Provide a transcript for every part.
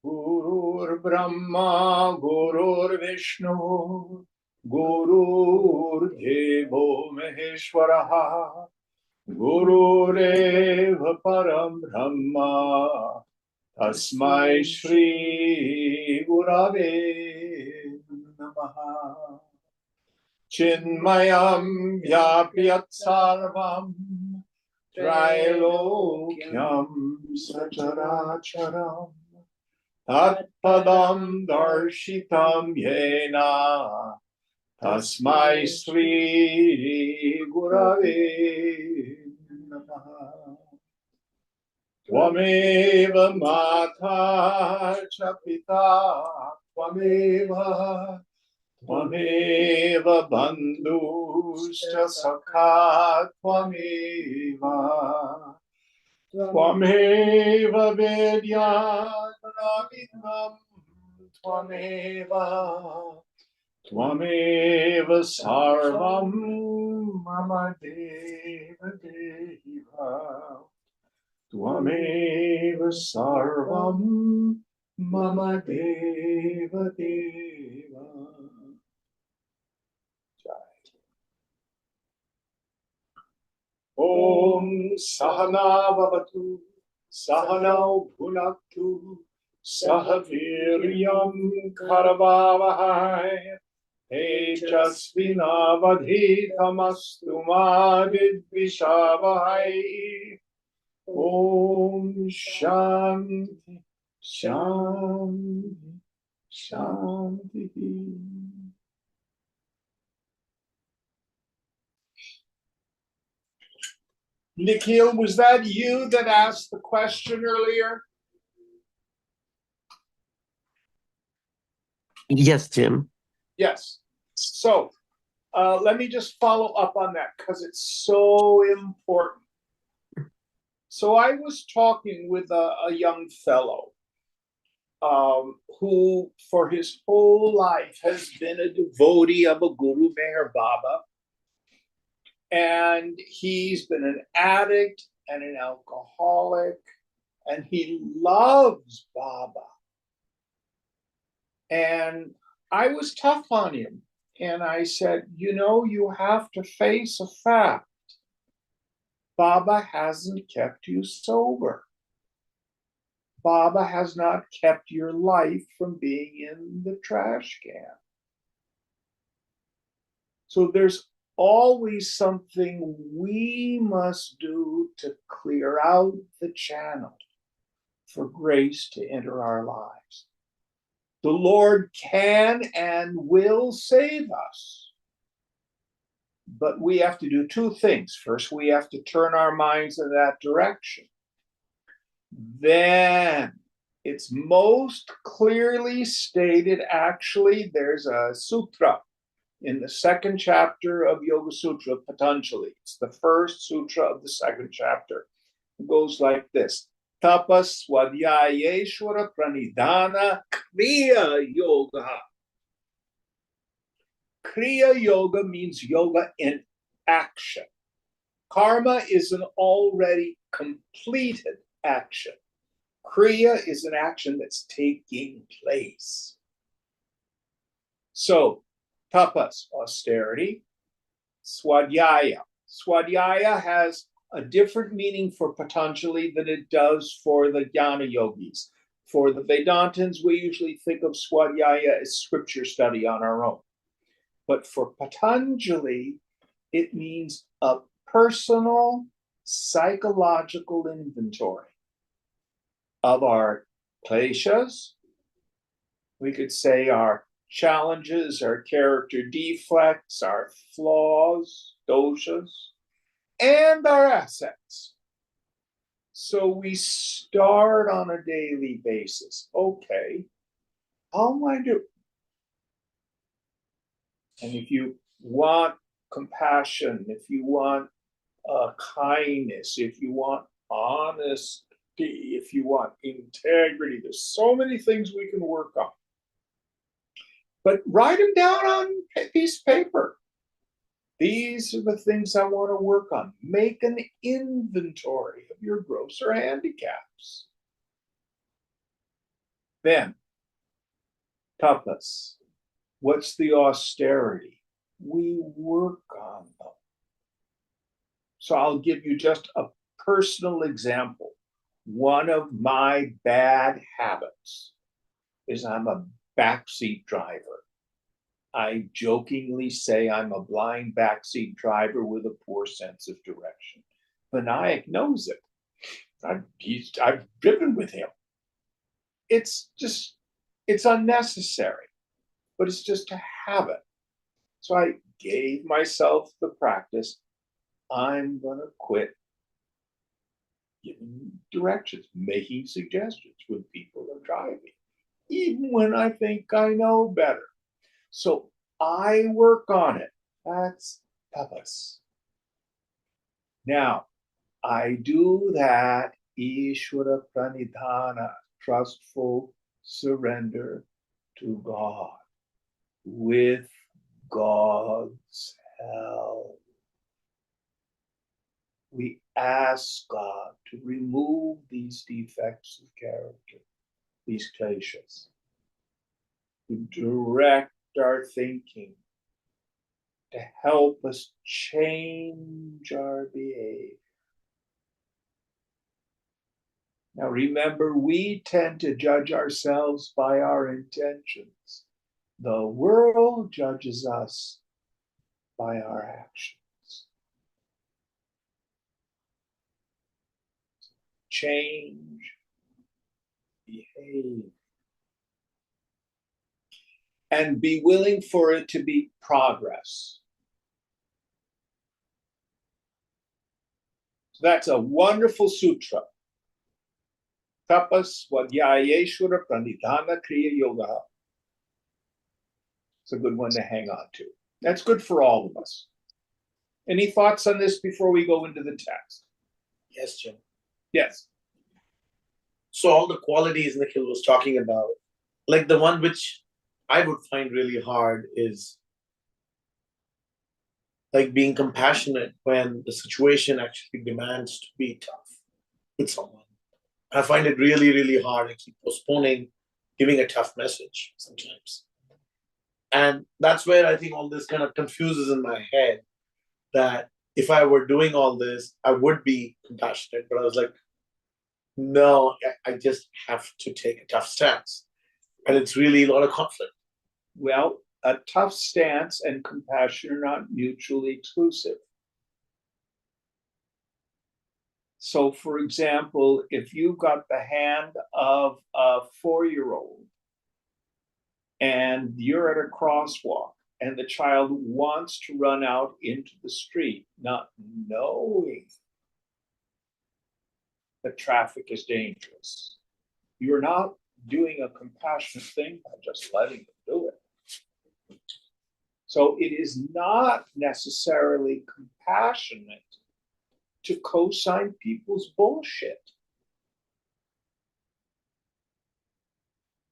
Gurur Brahma, Gurur Vishnu, Gurur Devo Maheshwaraha, Gurureva Param Brahma, Tasmai Shri Gurave Namaha. Chinmayam Vyapyat Sarvam Trilokyam Sacharacharam Tatpadam Darshitam Yena Tasmai Sri Gurave Namaha. Tvameva Mata Cha Pita Tvameva Tvameva Bandhuscha Sakha Tvameva Tvameva Vedyanam Tvameva Tvameva Sarvam Mama Deva Deva Tvameva Sarvam Mama Deva Deva. Om Sahana Bhavatu Sahanau Bhunaktu Sahaviryam Karavavahai Tejasvinavadhitamastu ma vidvishavahai. Om Shanti Shanti Shanti. Nikhil, was that you that asked the question earlier? Yes, Jim. Yes. So let me just follow up on that because it's so important. So I was talking with a young fellow who for his whole life has been a devotee of a Guru Meher Baba. And he's been an addict and an alcoholic, and he loves Baba. And I was tough on him. And I said, you know, you have to face a fact. Baba hasn't kept you sober. Baba has not kept your life from being in the trash can. So there's always something we must do to clear out the channel for grace to enter our lives. The Lord can and will save us. But we have to do two things. First, we have to turn our minds in that direction. Then it's most clearly stated, actually, there's a sutra in the second chapter of Yoga Sutra, Patanjali. It's the first sutra of the second chapter. It goes like this. Tapas Swadhyayeshwara Pranidhana Kriya Yoga. Kriya Yoga means yoga in action. Karma is an already completed action. Kriya is an action that's taking place. So, tapas, austerity, swadhyaya. Swadhyaya has a different meaning for Patanjali than it does for the Jnana yogis. For the Vedantins, we usually think of swadhyaya as scripture study on our own. But for Patanjali, it means a personal psychological inventory of our kleshas. We could say our challenges, our character defects, our flaws, doshas, and our assets. So we start on a daily basis. Okay, how am I doing? And if you want compassion, if you want kindness, if you want honesty, if you want integrity, there's so many things we can work on. But write them down on a piece of paper. These are the things I want to work on. Make an inventory of your grosser handicaps. Then, tapas. What's the austerity? We work on them. So I'll give you just a personal example. One of my bad habits is I'm a backseat driver. I jokingly say I'm a blind backseat driver with a poor sense of direction. Vinayak knows it. I've driven with him. It's unnecessary, but it's just a habit. So I gave myself the practice. I'm going to quit giving directions, making suggestions when people are driving, even when I think I know better. So I work on it. That's tapas. Now, I do that Ishvara Pranidhana, trustful surrender to God with God's help. We ask God to remove these defects of character, these kleshas, to direct our thinking, to help us change our behavior. Now remember, we tend to judge ourselves by our intentions. The world judges us by our actions. Change, behave, and be willing for it to be progress. So that's a wonderful sutra. Tapas Swadhyayeshwara Pranidhana Kriya Yoga. It's a good one to hang on to. That's good for all of us. Any thoughts on this before we go into the text? Yes, Jim. Yes. So all the qualities Nikhil was talking about, like the one which I would find really hard is like being compassionate when the situation actually demands to be tough with someone. I find it really, really hard. I keep postponing giving a tough message sometimes. And that's where I think all this kind of confuses in my head that if I were doing all this, I would be compassionate. But I was like, no, I just have to take a tough stance. And it's really a lot of conflict. Well, a tough stance and compassion are not mutually exclusive. So, for example, if you've got the hand of a 4-year-old and you're at a crosswalk and the child wants to run out into the street, not knowing that traffic is dangerous, you're not doing a compassionate thing by just letting them do it. So it is not necessarily compassionate to co-sign people's bullshit.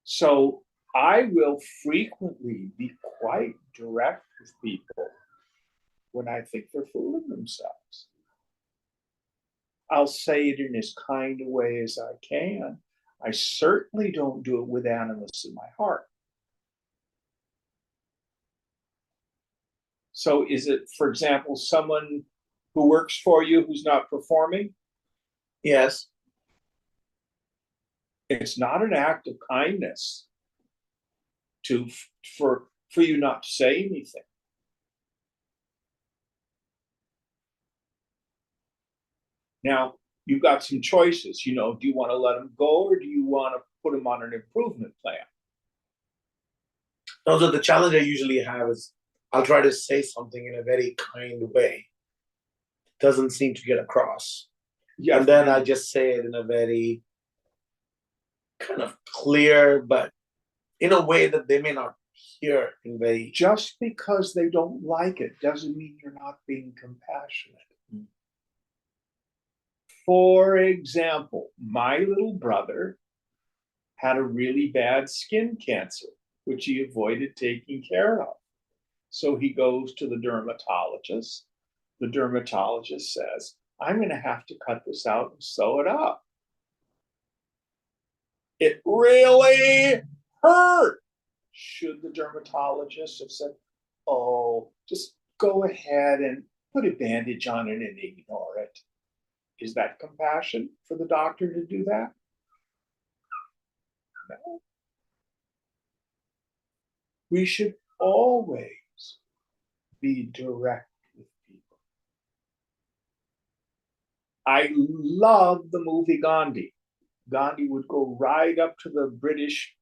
So I will frequently be quite direct with people when I think they're fooling themselves. I'll say it in as kind a way as I can. I certainly don't do it with animus in my heart. So is it, for example, someone who works for you who's not performing? Yes. It's not an act of kindness for you not to say anything. Now, you've got some choices. Do you want to let them go or do you want to put them on an improvement plan? Also, the challenge I usually have is I'll try to say something in a very kind way. It doesn't seem to get across. Yeah. And then I just say it in a very kind of clear, but in a way that they may not hear in very. Just because they don't like it doesn't mean you're not being compassionate. For example, my little brother had a really bad skin cancer, which he avoided taking care of. So he goes to the dermatologist. The dermatologist says, I'm going to have to cut this out and sew it up. It really hurt. Should the dermatologist have said, oh, just go ahead and put a bandage on it and ignore it? Is that compassion for the doctor to do that? No. We should always be direct with people. I love the movie Gandhi. Gandhi would go right up to the British,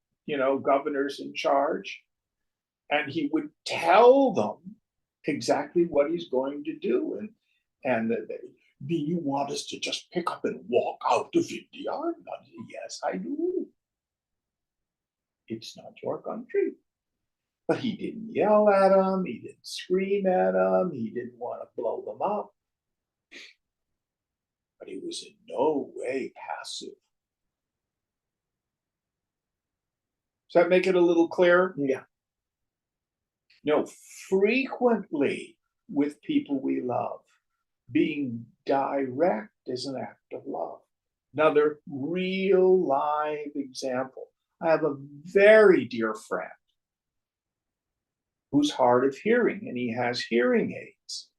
governors in charge, and he would tell them exactly what he's going to do. And do you want us to just pick up and walk out of India? Yes, I do. It's not your country. But he didn't yell at them. He didn't scream at them. He didn't want to blow them up. But he was in no way passive. Does that make it a little clearer? Yeah. No, frequently with people we love, being direct is an act of love. Another real live example. I have a very dear friend who's hard of hearing, and he has hearing aids,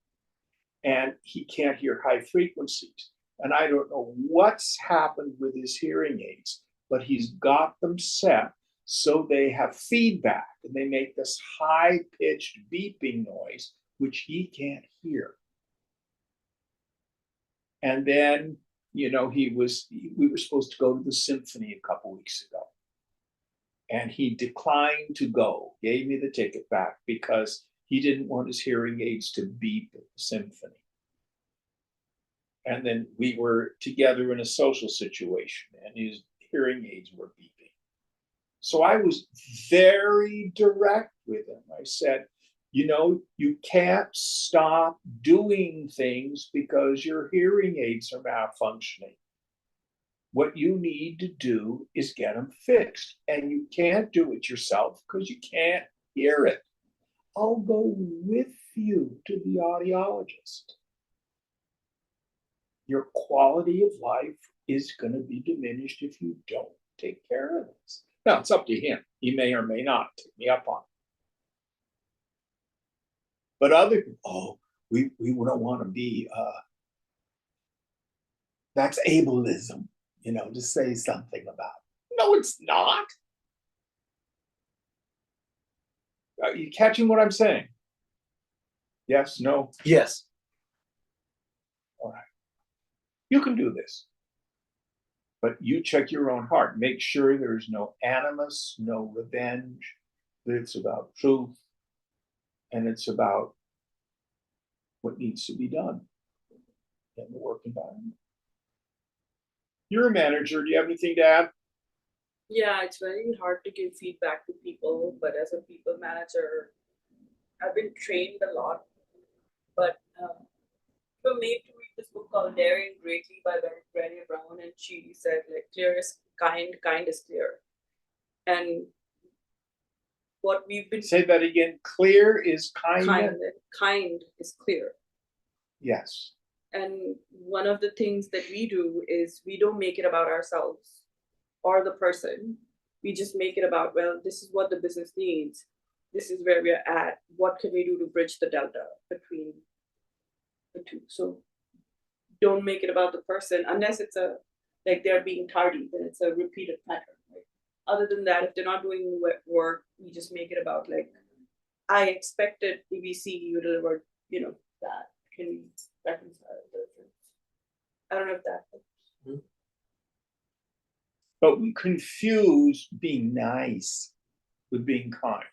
and he can't hear high frequencies. And I don't know what's happened with his hearing aids, but he's got them set so they have feedback, and they make this high-pitched beeping noise, which he can't hear. And then, we were supposed to go to the symphony a couple weeks ago. And he declined to go, gave me the ticket back because he didn't want his hearing aids to beep at the symphony. And then we were together in a social situation, and his hearing aids were beeping. So I was very direct with him. I said, you can't stop doing things because your hearing aids are malfunctioning. What you need to do is get them fixed. And you can't do it yourself because you can't hear it. I'll go with you to the audiologist. Your quality of life is going to be diminished if you don't take care of this. Now, it's up to him. He may or may not take me up on it. But other people, we don't want to be, that's ableism, to say something about it. No, it's not. Are you catching what I'm saying? Yes, no? Yes. All right. You can do this. But you check your own heart. Make sure there's no animus, no revenge, that it's about truth, and it's about what needs to be done in the work environment. You're a manager. Do you have anything to add? Yeah, it's very hard to give feedback to people, but as a people manager, I've been trained a lot. But we were made to read this book called Daring Greatly by Brené Brown, and she said, clear is kind, kind is clear. And what we've been Say that again. Clear is kind. Kind is clear. Yes. And one of the things that we do is we don't make it about ourselves or the person. We just make it about, well, this is what the business needs. This is where we're at. What can we do to bridge the delta between the two? So don't make it about the person unless it's they're being tardy, then it's a repeated pattern. Right? Other than that, if they're not doing work, we just make it about I expected ABC, you delivered, that. Can we reconcile the difference? I don't know if that helps. But we confuse being nice with being kind.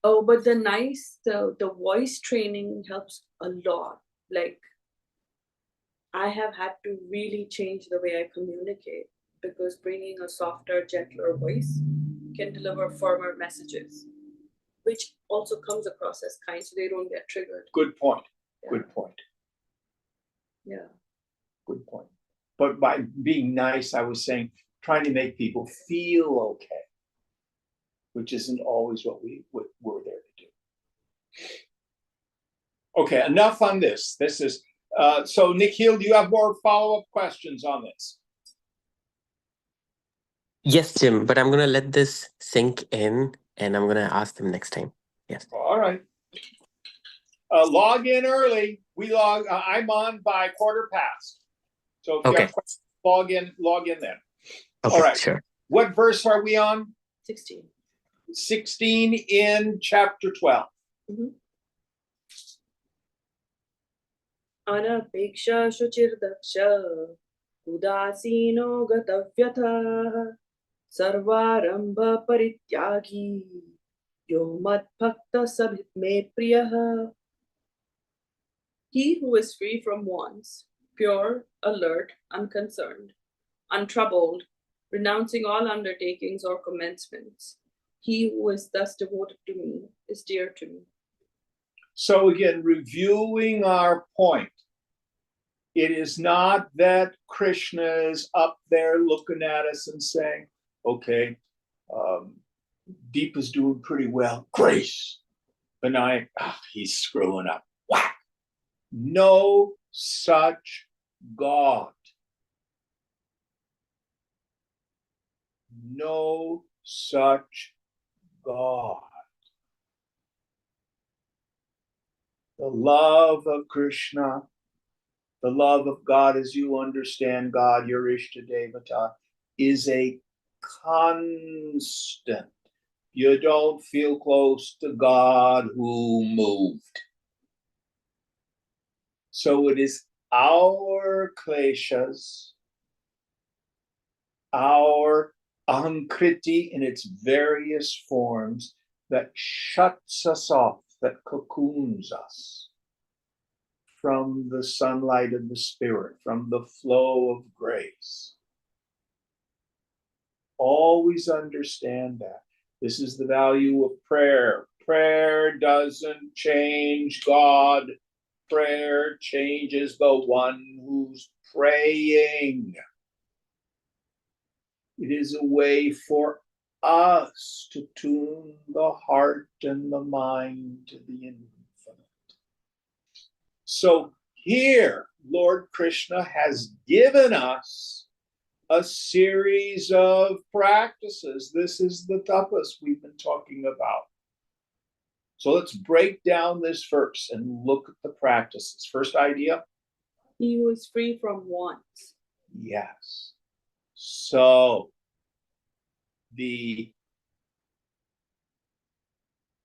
Oh, but the voice training helps a lot. I have had to really change the way I communicate, because bringing a softer, gentler voice can deliver firmer messages, which also comes across as kind, so they don't get triggered. Good point. Yeah. Good point. Yeah. Good point. But by being nice, I was saying trying to make people feel okay, which isn't always what we're there to do. Okay, enough on this. This is so Nikhil, do you have more follow-up questions on this? Yes, Jim, but I'm going to let this sink in and I'm going to ask them next time. Yes. All right. Log in early. I'm on by 15:15. So if you Okay. have questions, log in then. Okay, All right. sure. What verse are we on? 16. 16 in chapter 12. अनपेक्षा शुचिर्दक्ष उदासीनो गतव्यथः सर्वारंभ परित्यागी यो मद्भक्तः स मे प्रियः. He who is free from wants, pure, alert, unconcerned, untroubled, renouncing all undertakings or commencements, he who is thus devoted to me is dear to me. So again, reviewing our point, it is not that Krishna is up there looking at us and saying, okay, Deepa's doing pretty well. Grace. Vinayak, he's screwing up. Whack. No such God. No such God. The love of Krishna, the love of God as you understand God, your Ishtadevata, is a constant. You don't feel close to God who moved. So it is our kleshas, our ahankriti in its various forms that shuts us off, that cocoons us from the sunlight of the Spirit, from the flow of grace. Always understand that. This is the value of prayer. Prayer doesn't change God. Prayer changes the one who's praying. It is a way for us to tune the heart and the mind to the infinite. So here, Lord Krishna has given us a series of practices. This is the tapas we've been talking about. So let's break down this verse and look at the practices. First idea? He who is free from wants. Yes. So the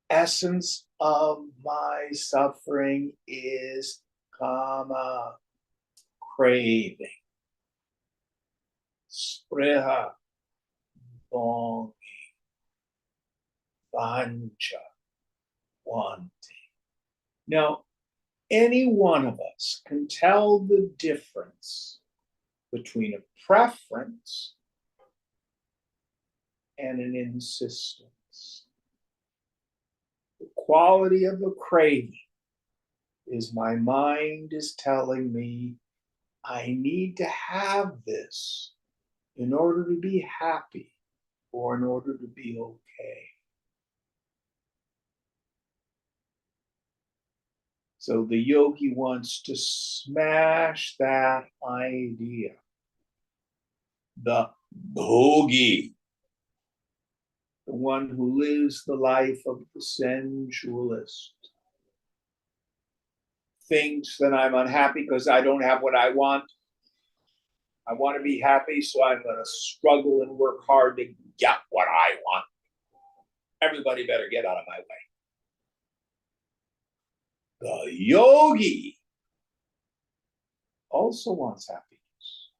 essence of my suffering is kama, craving, spriha, longing, vancha, wanting. Now, any one of us can tell the difference between a preference and an insistence. The quality of the craving is my mind is telling me I need to have this in order to be happy or in order to be okay. So the yogi wants to smash that idea. The bhogi, the one who lives the life of the sensualist, thinks that I'm unhappy because I don't have what I want. I want to be happy, so I'm going to struggle and work hard to get what I want. Everybody better get out of my way. The yogi also wants happiness,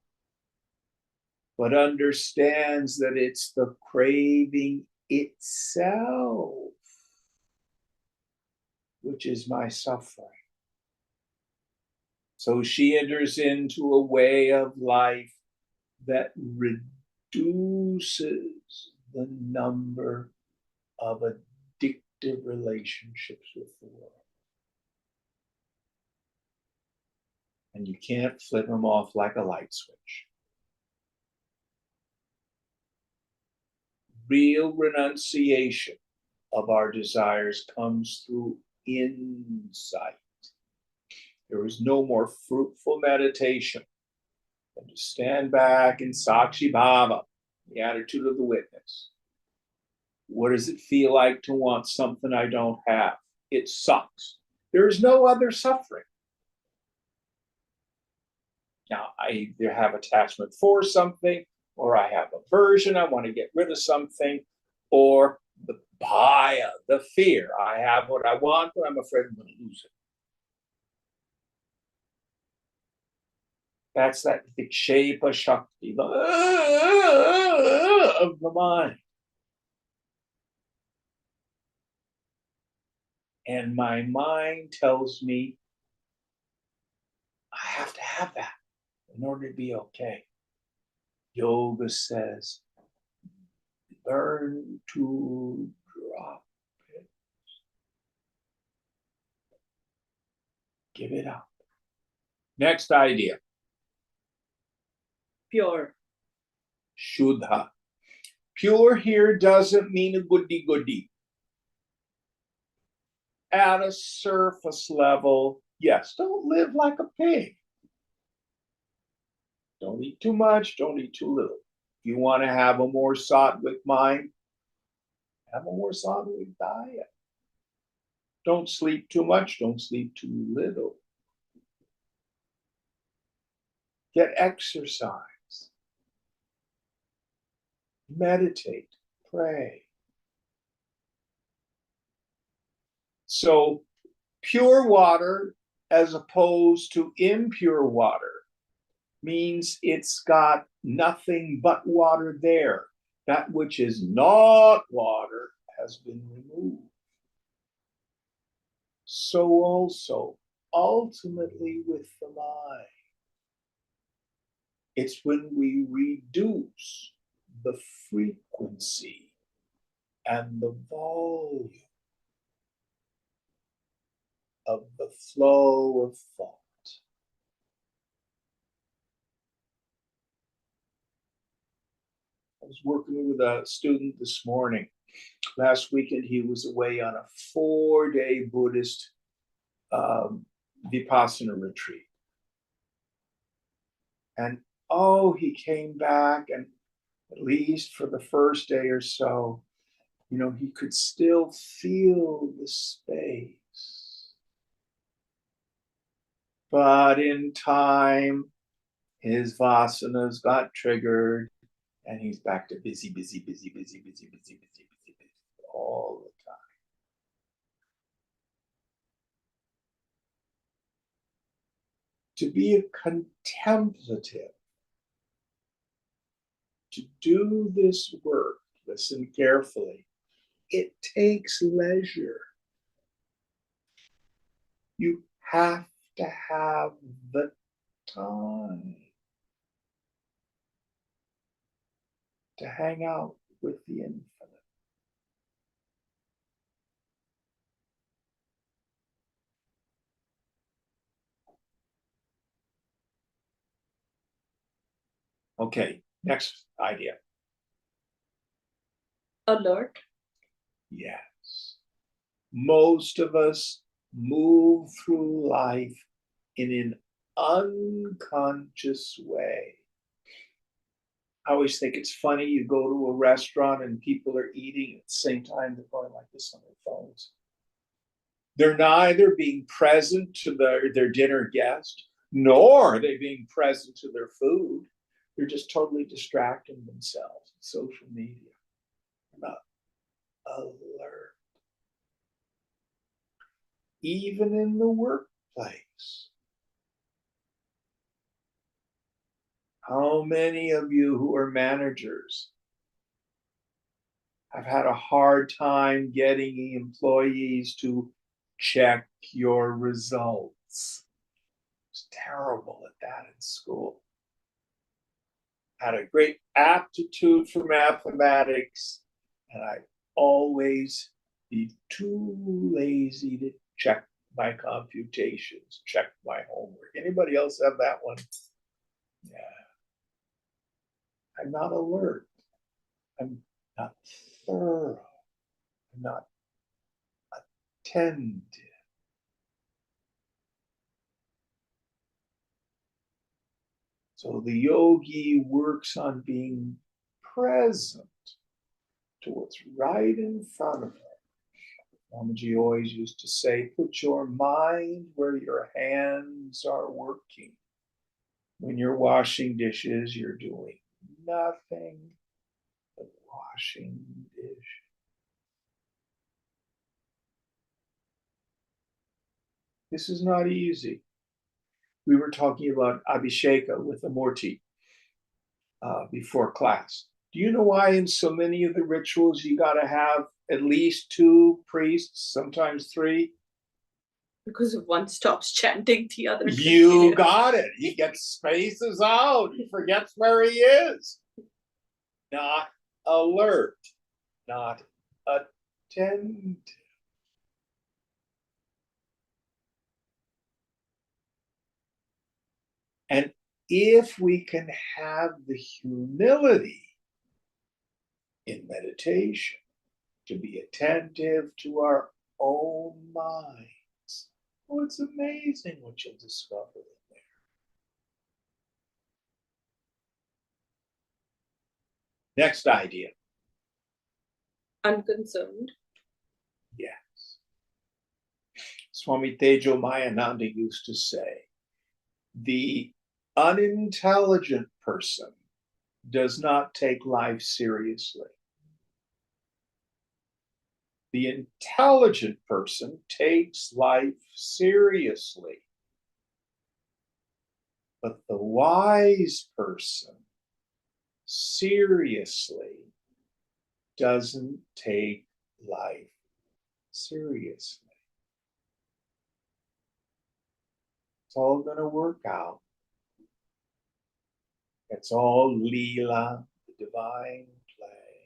but understands that it's the craving itself which is my suffering. So she enters into a way of life that reduces the number of addictive relationships with the world. And you can't flip them off like a light switch. Real renunciation of our desires comes through insight. There is no more fruitful meditation than to stand back in Sakshi Bhava, the attitude of the witness. What does it feel like to want something I don't have? It sucks. There is no other suffering. Now, I either have attachment for something, or I have aversion, I want to get rid of something, or the bhaya, the fear. I have what I want, but I'm afraid I'm going to lose it. That's that vikshepa shakti of the mind. And my mind tells me I have to have that in order to be okay. Yoga says, learn to drop it. Give it up. Next idea. Pure. Shuddha. Pure here doesn't mean a goody-goody. At a surface level, yes, don't live like a pig. Don't eat too much, don't eat too little. If you want to have a more sattvic mind, have a more sattvic diet. Don't sleep too much, don't sleep too little. Get exercise. Meditate, pray. So pure water as opposed to impure water means it's got nothing but water there. That which is not water has been removed. So also, ultimately with the mind, it's when we reduce the frequency and the volume of the flow of thought. I was working with a student this morning. Last weekend, he was away on a 4-day Buddhist Vipassana retreat. And he came back, and at least for the first day or so, he could still feel the space. But in time, his vasanas got triggered, and he's back to busy all the time. To be a contemplative, to do this work, listen carefully, it takes leisure. You have to have the time to hang out with the infinite. Okay, next idea. Alert. Yes. Most of us move through life in an unconscious way. I always think it's funny, you go to a restaurant and people are eating at the same time, they're going like this on their phones. They're neither being present to their dinner guest, nor are they being present to their food. They're just totally distracting themselves with social media. They're not alert. Even in the workplace. How many of you who are managers have had a hard time getting employees to check your results? was terrible at that in school. Had a great aptitude for mathematics, and I'd always be too lazy to check my computations, check my homework. Anybody else have that one? Yeah. I'm not alert. I'm not thorough. I'm not attentive. So the yogi works on being present to what's right in front of him. Swamiji always used to say, put your mind where your hands are working. When you're washing dishes, you're doing nothing but washing dishes. This is not easy. We were talking about Abhisheka with the Murti before class. Do you know why in so many of the rituals you got to have at least 2 priests, sometimes 3? Because if one stops chanting, the other You continues. got it. He gets spaces out. He forgets where he is. Not alert, not attentive. And if we can have the humility in meditation to be attentive to our own minds, oh, it's amazing what you'll discover in there. Next idea. Unconcerned. Yes. Swami Tejo Mayananda used to say, the unintelligent person does not take life seriously. The intelligent person takes life seriously. But the wise person seriously doesn't take life seriously. It's all going to work out. It's all Leela, the divine play.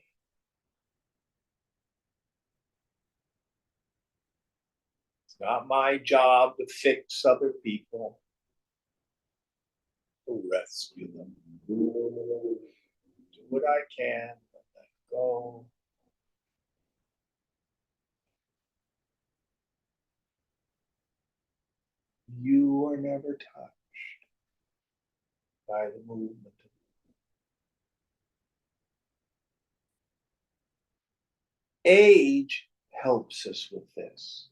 It's not my job to fix other people, to rescue them. Do what I can, let them go. You are never touched by the movement. Age helps us with this.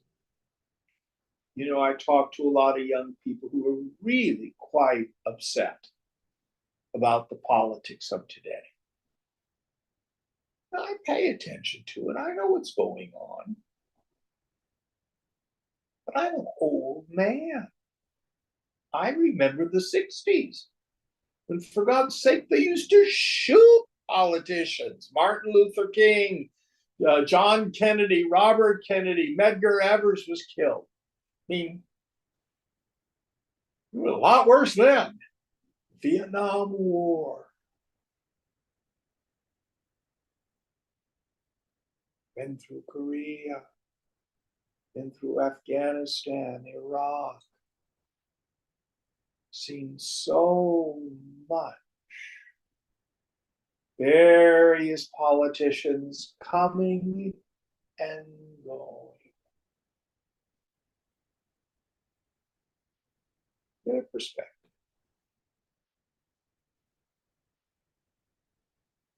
You know, I talk to a lot of young people who are really quite upset about the politics of today. Now, I pay attention to it. I know what's going on. But I'm an old man. I remember the 60s. when, for God's sake, they used to shoot politicians. Martin Luther King, John Kennedy, Robert Kennedy, Medgar Evers was killed. I mean, it was a lot worse then. Vietnam War. Been through Korea, been through Afghanistan, Iraq. Seen so much. Various politicians coming and going. Get a perspective.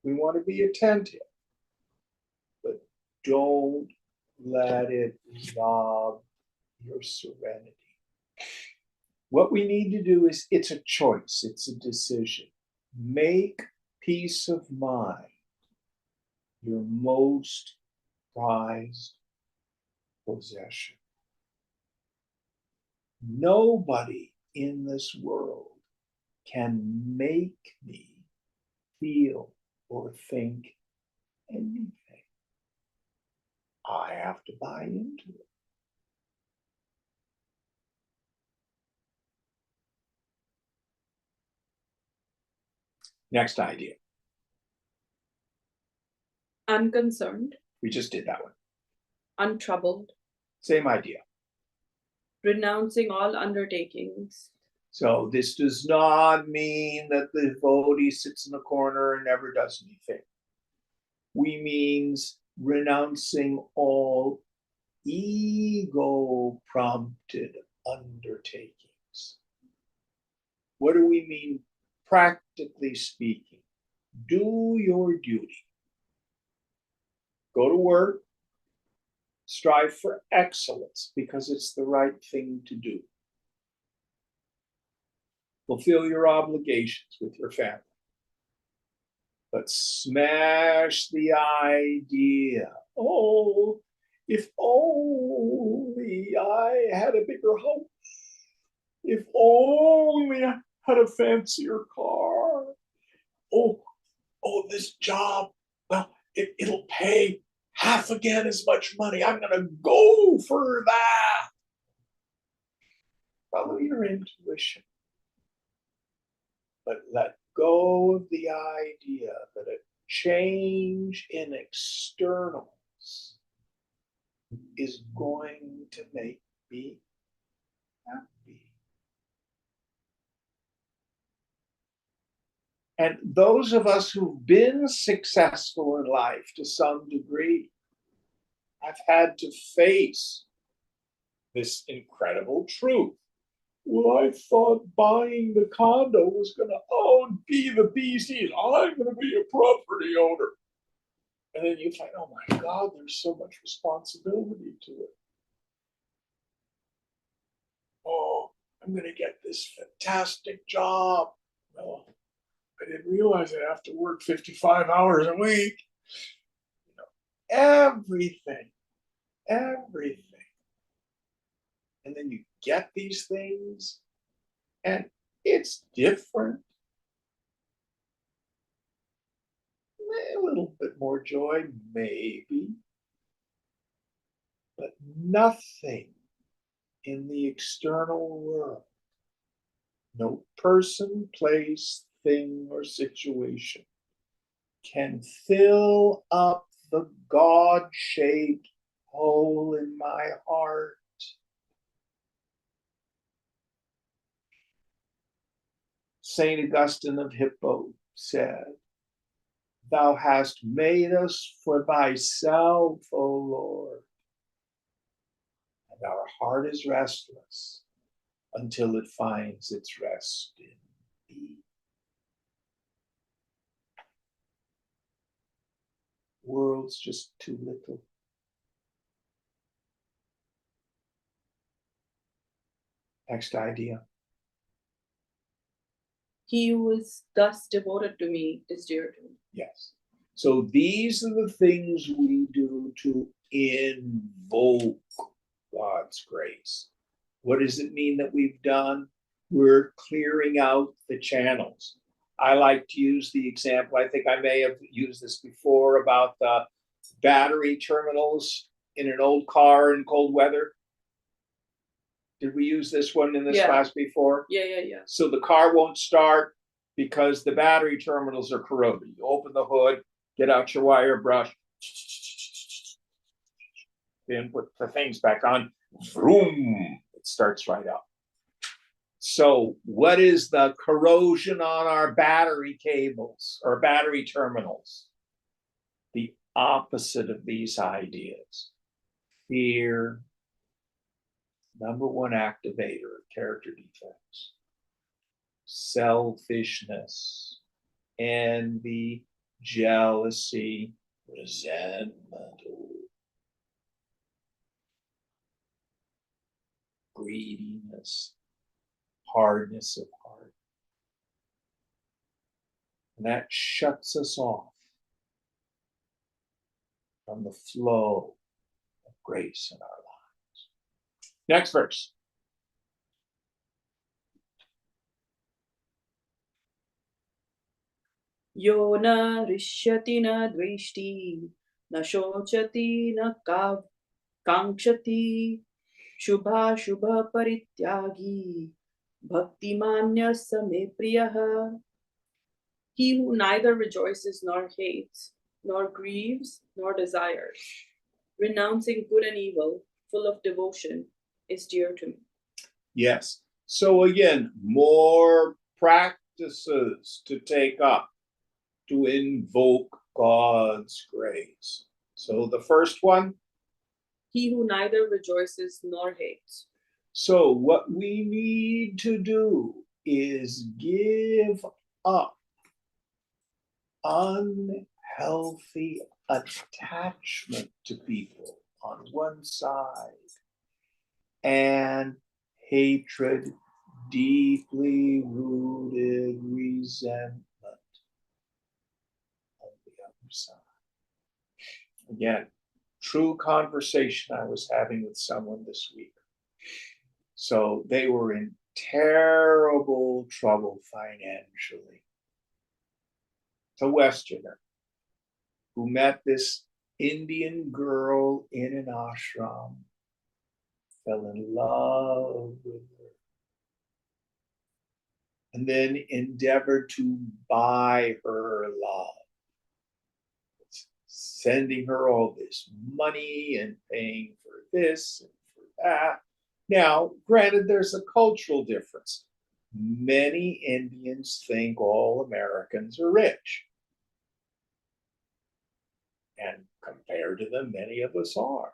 We want to be attentive, but don't let it rob your serenity. What we need to do is, it's a choice, it's a decision. Make peace of mind your most prized possession. Nobody in this world can make me feel or think anything. I have to buy into it. Next idea. Unconcerned, We just did that one. untroubled, Same idea. renouncing all undertakings. So this does not mean that the devotee sits in a corner and never does anything. We means renouncing all ego-prompted undertakings. What do we mean practically speaking? Do your duty. Go to work. Strive for excellence because it's the right thing to do. Fulfill your obligations with your family. But smash the idea. Oh, if only I had a bigger house. If only I had a fancier car. Oh, this job, well, it'll pay half again as much money. I'm going to go for that. Follow your intuition. But let go of the idea that a change in externals is going to make me happy. And those of us who've been successful in life to some degree have had to face this incredible truth. Well, I thought buying the condo was going to be the BCs. I'm going to be a property owner. And then you find, oh my God, there's so much responsibility to it. Oh, I'm going to get this fantastic job. Well, I didn't realize I have to work 55 hours a week. You know, everything. And then you get these things, and it's different. A little bit more joy, maybe. But nothing in the external world, no person, place, thing, or situation can fill up the God-shaped hole in my heart. Saint Augustine of Hippo said, "Thou hast made us for thyself, O Lord, and our heart is restless until it finds its rest in thee." World's just too little. Next idea. He who is thus devoted to me is dear to me. Yes. So these are the things we do to invoke God's grace. What does it mean that we've done? We're clearing out the channels. I like to use the example, I think I may have used this before, about the battery terminals in an old car in cold weather. Did we use this one in this class before? Yeah. So the car won't start because the battery terminals are corroded. You open the hood, get out your wire brush, then put the things back on, vroom, it starts right up. So what is the corrosion on our battery cables or battery terminals? The opposite of these ideas. Fear, number one activator of character defects. Selfishness, envy, jealousy, resentment, greediness, hardness of heart. And that shuts us off from the flow of grace in our lives. Next verse. Yo na rishyati na dveshti, na shochati na kankshati, shubha shubha parityagi, bhakti manya same priyah. He who is thus devoted to me is dear to me. Next verse. Next verse. He who neither rejoices nor hates, nor grieves nor desires, renouncing good and evil, full of devotion, is dear to me. Yes. So again, more practices to take up to invoke God's grace. So the first one, He who neither rejoices nor hates. so what we need to do is give up unhealthy attachment to people on one side and hatred, deeply rooted resentment on the other side. Again, true conversation I was having with someone this week. So they were in terrible trouble financially. It's a Westerner who met this Indian girl in an ashram, fell in love with her, and then endeavored to buy her love, sending her all this money and paying for this and for that. Now, granted, there's a cultural difference. Many Indians think all Americans are rich. And compared to them, many of us are.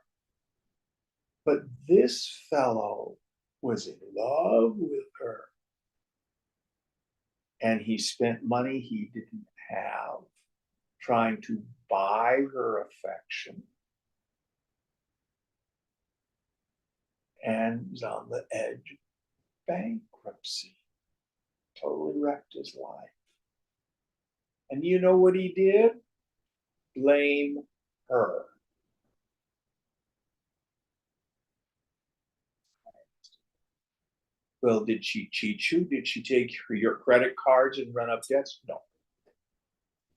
But this fellow was in love with her. And he spent money he didn't have trying to buy her affection. And was on the edge of bankruptcy. Totally wrecked his life. And you know what he did? Blame her. Well, did she cheat you? Did she take your credit cards and run up debts? No.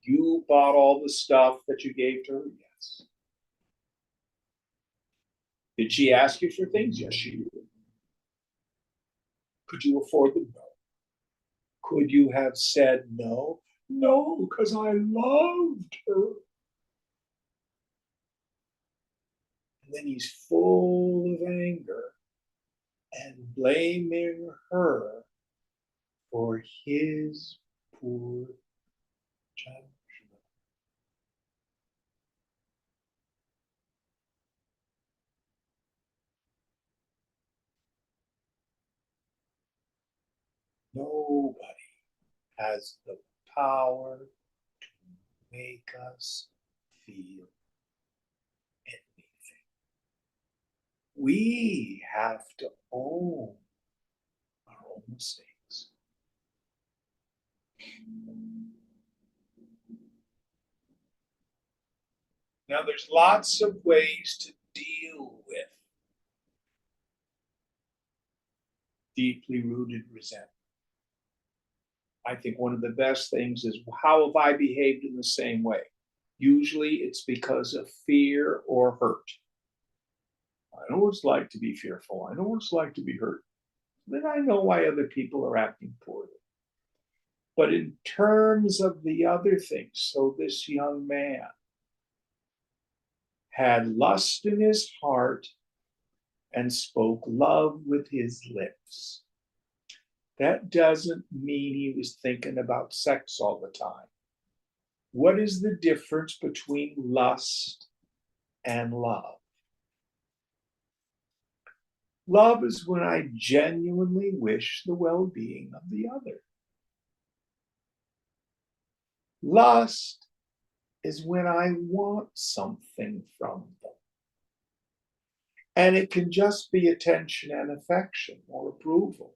You bought all the stuff that you gave to her? Yes. Did she ask you for things? Yes, she did. Could you afford them? No. Could you have said no? No, because I loved her. And then he's full of anger and blaming her for his poor judgment. Nobody has the power to make us feel anything. We have to own our own mistakes. Now, there's lots of ways to deal with deeply rooted resentment. I think one of the best things is, how have I behaved in the same way? Usually it's because of fear or hurt. I know what it's like to be fearful. I know what it's like to be hurt. Then I know why other people are acting poorly. But in terms of the other things, so this young man had lust in his heart and spoke love with his lips. That doesn't mean he was thinking about sex all the time. What is the difference between lust and love? Love is when I genuinely wish the well-being of the other. Lust is when I want something from them. And it can just be attention and affection or approval.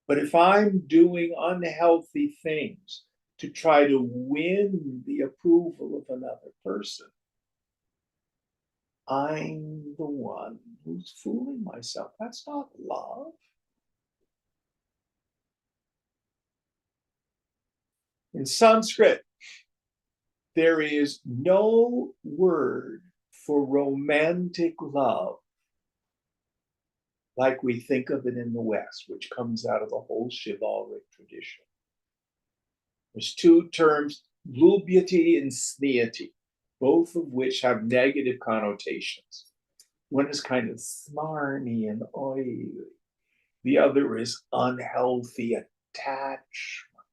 But if I'm doing unhealthy things to try to win the approval of another person, I'm the one who's fooling myself. That's not love. In Sanskrit, there is no word for romantic love like we think of it in the West, which comes out of the whole chivalric tradition. There's two terms, lubyity and sneity, both of which have negative connotations. One is kind of smarmy and oily. The other is unhealthy attachment.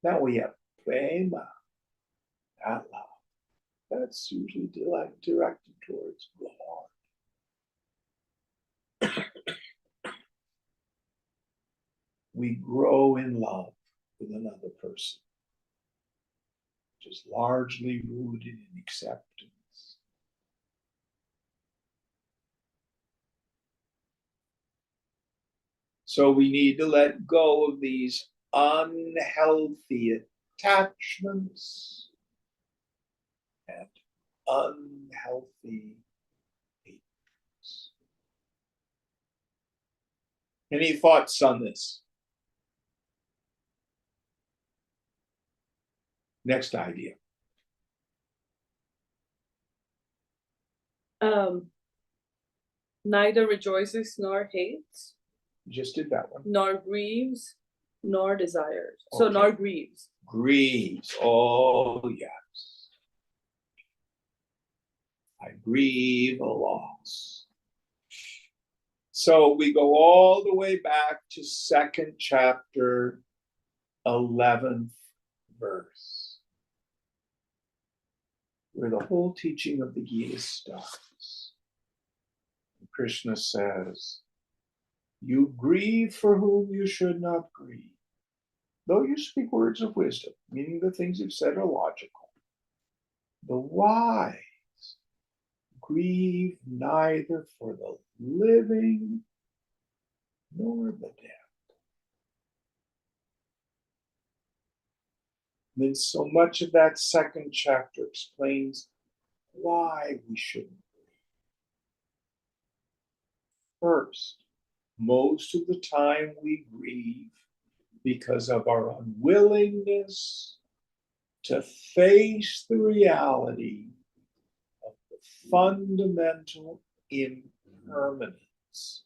Now we have prema, that love. That's usually directed towards the heart. We grow in love with another person, which is largely rooted in acceptance. So we need to let go of these unhealthy attachments and unhealthy hatreds. Any thoughts on this? Next idea. Neither rejoices nor hates, Just did that one. nor grieves, nor desires. So Okay. nor grieves. Grieves. Oh, yes. I grieve a loss. So we go all the way back to 2nd chapter, 11th verse, where the whole teaching of the Gita starts. Krishna says, you grieve for whom you should not grieve, though you speak words of wisdom, meaning the things you've said are logical. The wise grieve neither for the living nor the dead. And then so much of that 2nd chapter explains why we shouldn't grieve. First, most of the time we grieve because of our unwillingness to face the reality of the fundamental impermanence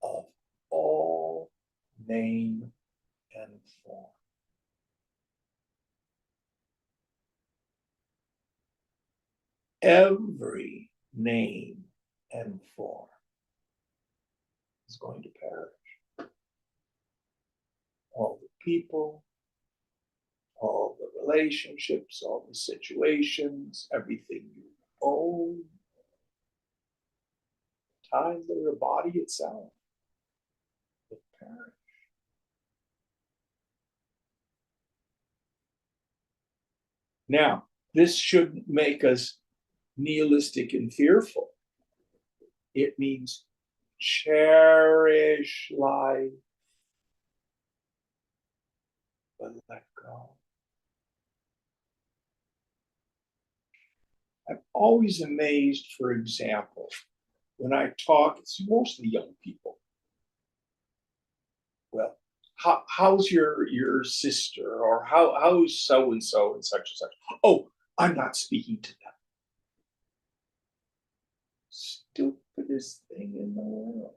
of all name and form. Every name and form is going to perish. All the people, all the relationships, all the situations, everything you own, time that your body itself will perish. Now, this shouldn't make us nihilistic and fearful. It means cherish life, but let go. I'm always amazed, for example, when I talk, it's mostly young people. Well, how's your sister, or how's so and so and such and such? Oh, I'm not speaking to them. Stupidest thing in the world.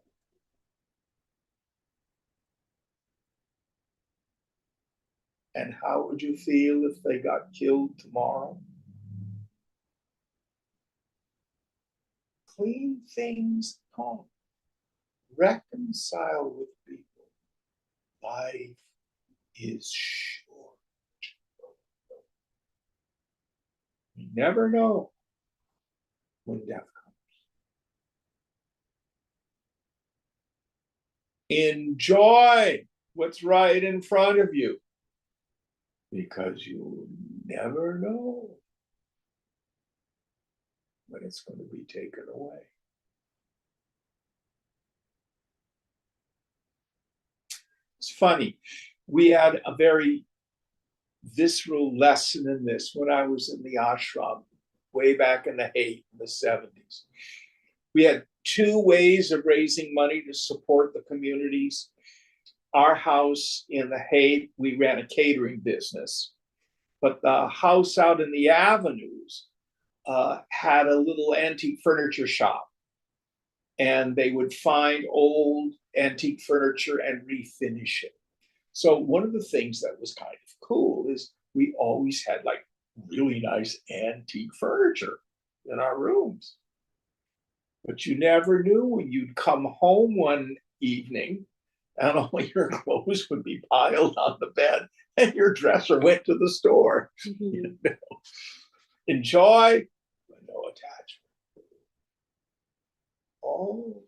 And how would you feel if they got killed tomorrow? Clean things up. Reconcile with people. Life is short. You never know when death comes. Enjoy what's right in front of you, because you never know when it's going to be taken away. It's funny. We had a very visceral lesson in this when I was in the ashram way back in the 70s. We had two ways of raising money to support the communities. Our house in the Hague, we ran a catering business, but the house out in the avenues had a little antique furniture shop. and they would find old antique furniture and refinish it. So one of the things that was kind of cool is we always had like really nice antique furniture in our rooms. But you never knew when you'd come home one evening and all your clothes would be piled on the bed and your dresser went to the store. You know? Enjoy, but no attachment. Always.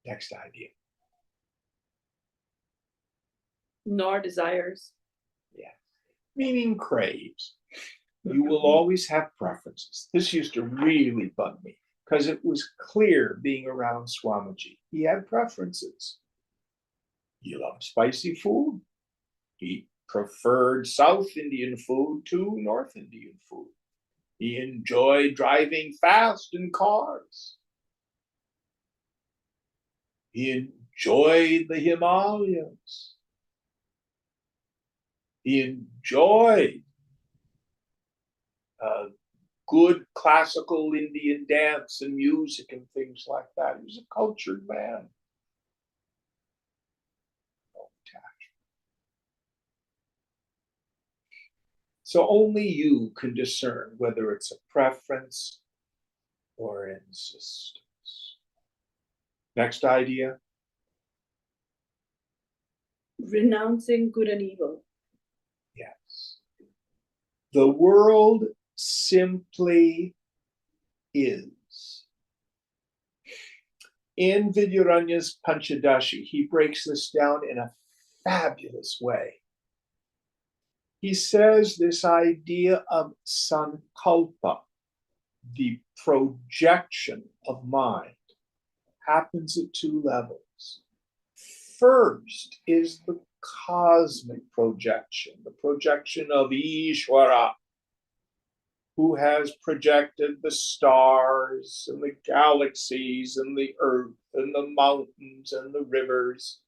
Next idea. Nor desires. Yeah. Meaning craves. You will always have preferences. This used to really bug me because it was clear being around Swamiji. He had preferences. He loved spicy food. He preferred South Indian food to North Indian food. He enjoyed driving fast in cars. He enjoyed the Himalayas. He enjoyed good classical Indian dance and music and things like that. He was a cultured man. So only you can discern whether it's a preference or insistence. Next idea. Renouncing good and evil. Yes. The world simply is. In Vidyaranya's Panchadashi, he breaks this down in a fabulous way. He says this idea of sankalpa, the projection of mind, happens at two levels. First is the cosmic projection, the projection of Ishvara, who has projected the stars and the galaxies and the earth and the mountains and the rivers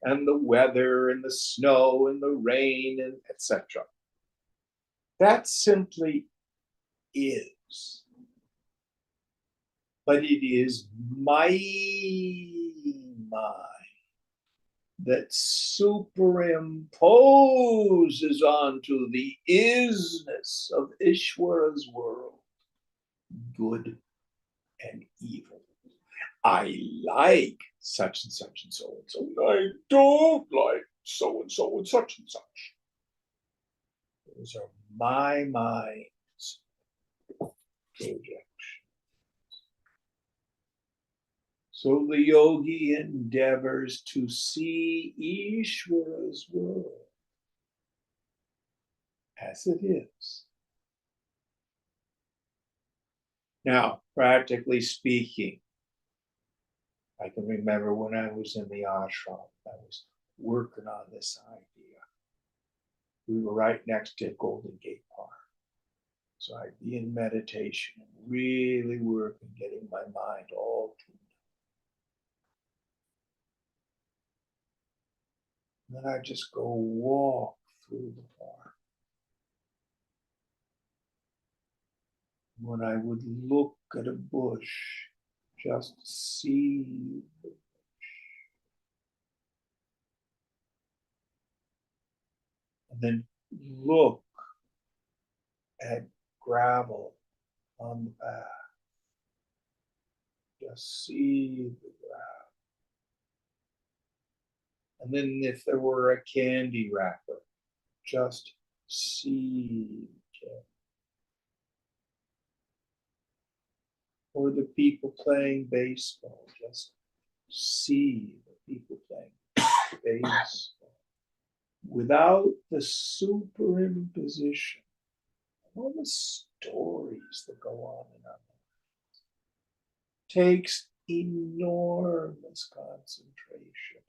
and the weather and the snow and the rain and etc. That simply is. But it is my mind that superimposes onto the isness of Ishvara's world good and evil. I like such and such and so and so, and I don't like so and so and such and such. Those are my mind's projections. So the yogi endeavors to see Ishvara's world as it is. Now, practically speaking, I can remember when I was in the ashram, I was working on this idea. We were right next to Golden Gate Park. So I'd be in meditation and really working, getting my mind all tuned. And then I'd just go walk through the park. When I would look at a bush, just see the bush. And then look at gravel on the path. Just see the gravel. And then if there were a candy wrapper, just see it. Or the people playing baseball, just see the people playing baseball. Without the superimposition, all the stories that go on in our minds, takes enormous concentration.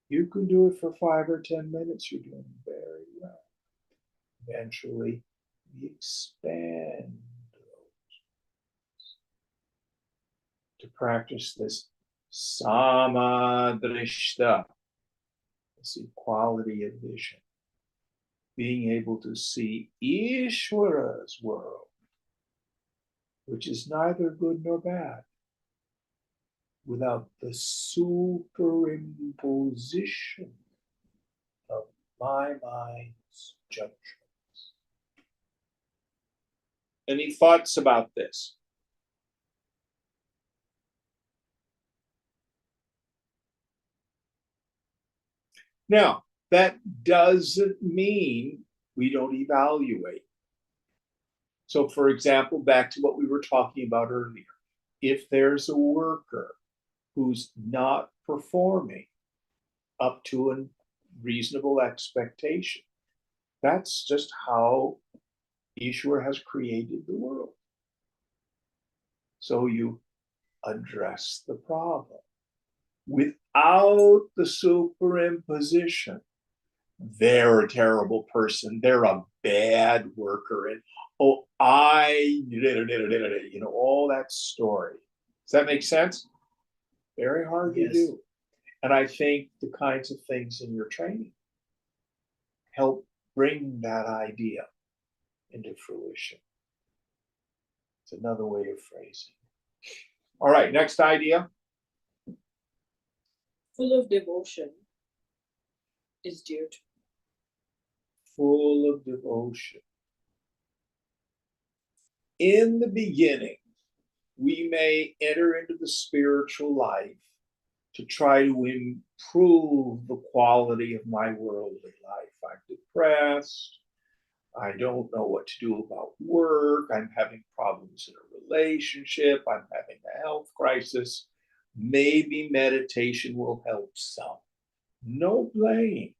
You can do it for 5 or 10 minutes, you're doing very well. Eventually, we expand those. To practice this samadrishta, This equality of vision. Being able to see Ishvara's world, which is neither good nor bad, without the superimposition of my mind's judgments. Any thoughts about this? Now, that doesn't mean we don't evaluate. So, for example, back to what we were talking about earlier, if there's a worker who's not performing up to a reasonable expectation, that's just how Ishwar has created the world. So you address the problem without the superimposition. They're a terrible person. They're a bad worker. And all that story. Does that make sense? Very hard to do. And I think the kinds of things in your training help bring that idea into fruition. It's another way of phrasing. All right, next idea. Full of devotion is dear to me. Full of devotion. In the beginning, we may enter into the spiritual life to try to improve the quality of my worldly life. I'm depressed. I don't know what to do about work. I'm having problems in a relationship. I'm having a health crisis. Maybe meditation will help some. No blame.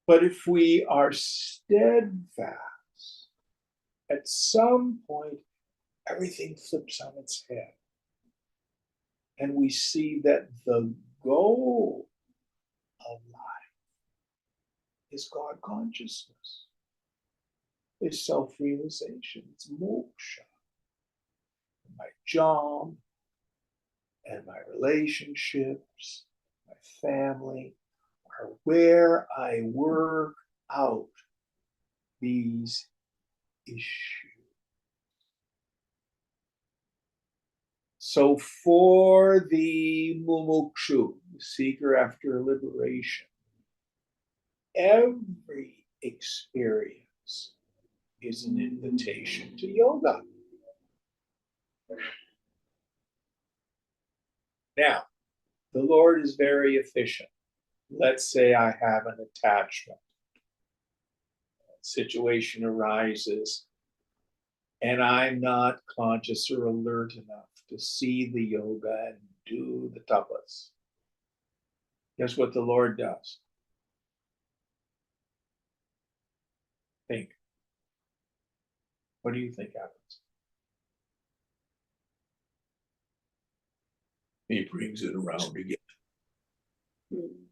But if we are steadfast, at some point, everything flips on its head. And we see that the goal of life is God consciousness, is self-realization, it's moksha. My job and my relationships, my family, are where I work out these issues. So for the mumukshu, the seeker after liberation, every experience is an invitation to yoga. Now, the Lord is very efficient. Let's say I have an attachment. A situation arises, and I'm not conscious or alert enough to see the yoga and do the tapas. Guess what the Lord does? Think. What do you think happens? He brings it around again.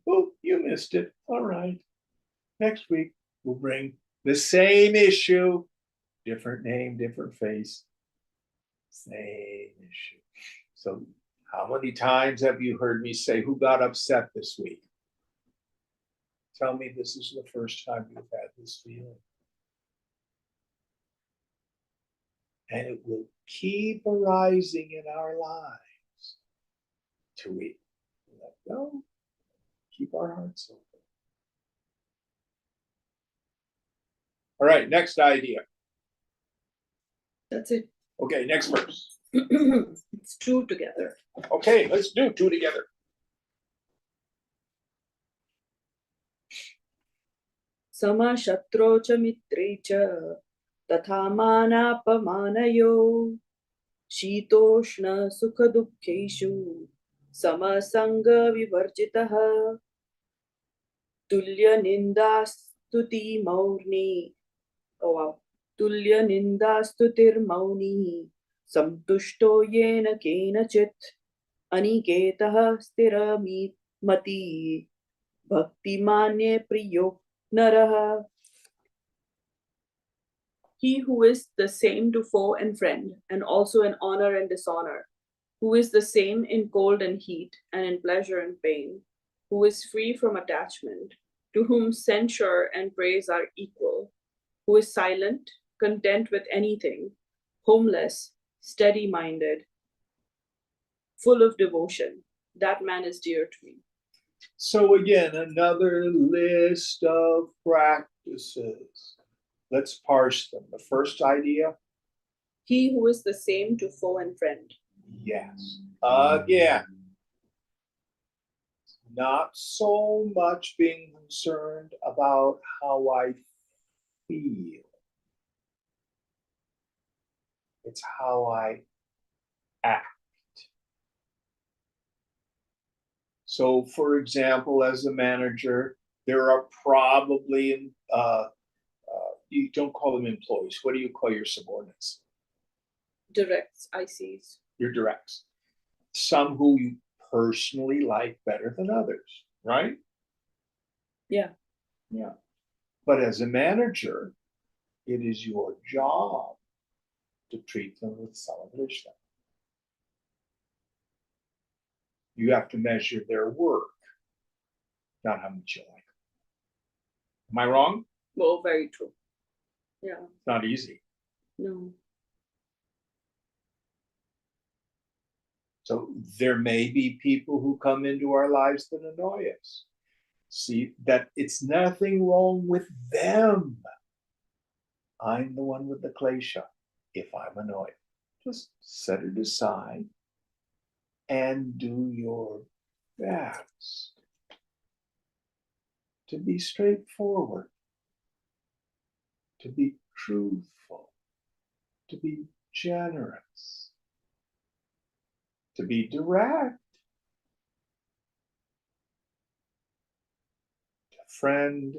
Oh, you missed it. All right. Next week, we'll bring the same issue, different name, different face, same issue. So how many times have you heard me say, who got upset this week? Tell me this is the first time you've had this feeling. And it will keep arising in our lives till we let go, keep our hearts open. All right, next idea. That's it. Okay, next verse. It's two together. Okay, let's do two together. Sama shatro cha mitre cha tatha manapamanayo shitoshna sukha dukkheshu samasanga vivarjitaha tulya nindastuti maurni. Oh wow. Tulya nindastutir mauni samtushto yena kenachit aniketaha stiramati bhakti manye priyo naraha. He who is the same to foe and friend, and also in honor and dishonor, who is the same in cold and heat, and in pleasure and pain, who is free from attachment, to whom censure and praise are equal, who is silent, content with anything, homeless, steady-minded, full of devotion. That man is dear to me. So again, another list of practices. Let's parse them. The first idea, He who is the same to foe and friend. yes. Again, not so much being concerned about how I feel. It's how I act. So, for example, as a manager, there are probably, you don't call them employees. What do you call your subordinates? Directs, ICs. Your directs. Some who you personally like better than others, right? Yeah. Yeah. But as a manager, it is your job to treat them with celebration. You have to measure their work, not how much you like them. Am I wrong? Well, very true. Yeah. It's not easy. No. So there may be people who come into our lives that annoy us. See that it's nothing wrong with them. I'm the one with the klesha. If I'm annoyed, just set it aside and do your best to be straightforward, to be truthful, to be generous, to be direct, to friend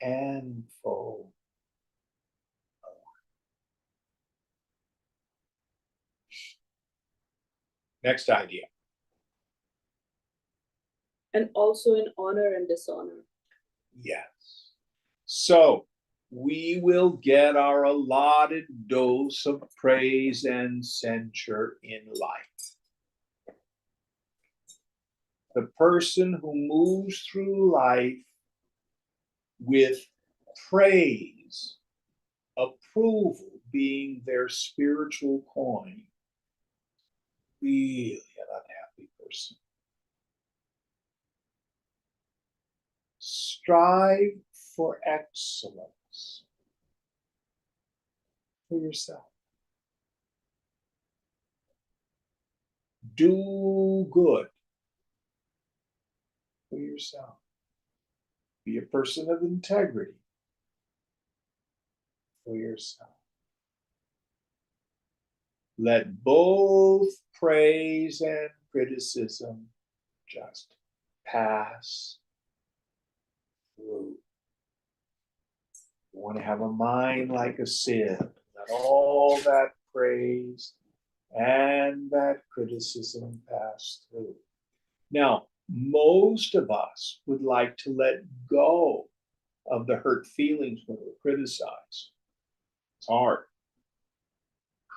and foe. Next idea. And also in honor and dishonor. Yes. So we will get our allotted dose of praise and censure in life. The person who moves through life with praise, approval being their spiritual coin, really an unhappy person. Strive for excellence for yourself. Do good for yourself. Be a person of integrity for yourself. Let both praise and criticism just pass through. You want to have a mind like a sieve. Let all that praise and that criticism pass through. Now, most of us would like to let go of the hurt feelings when we're criticized. It's hard.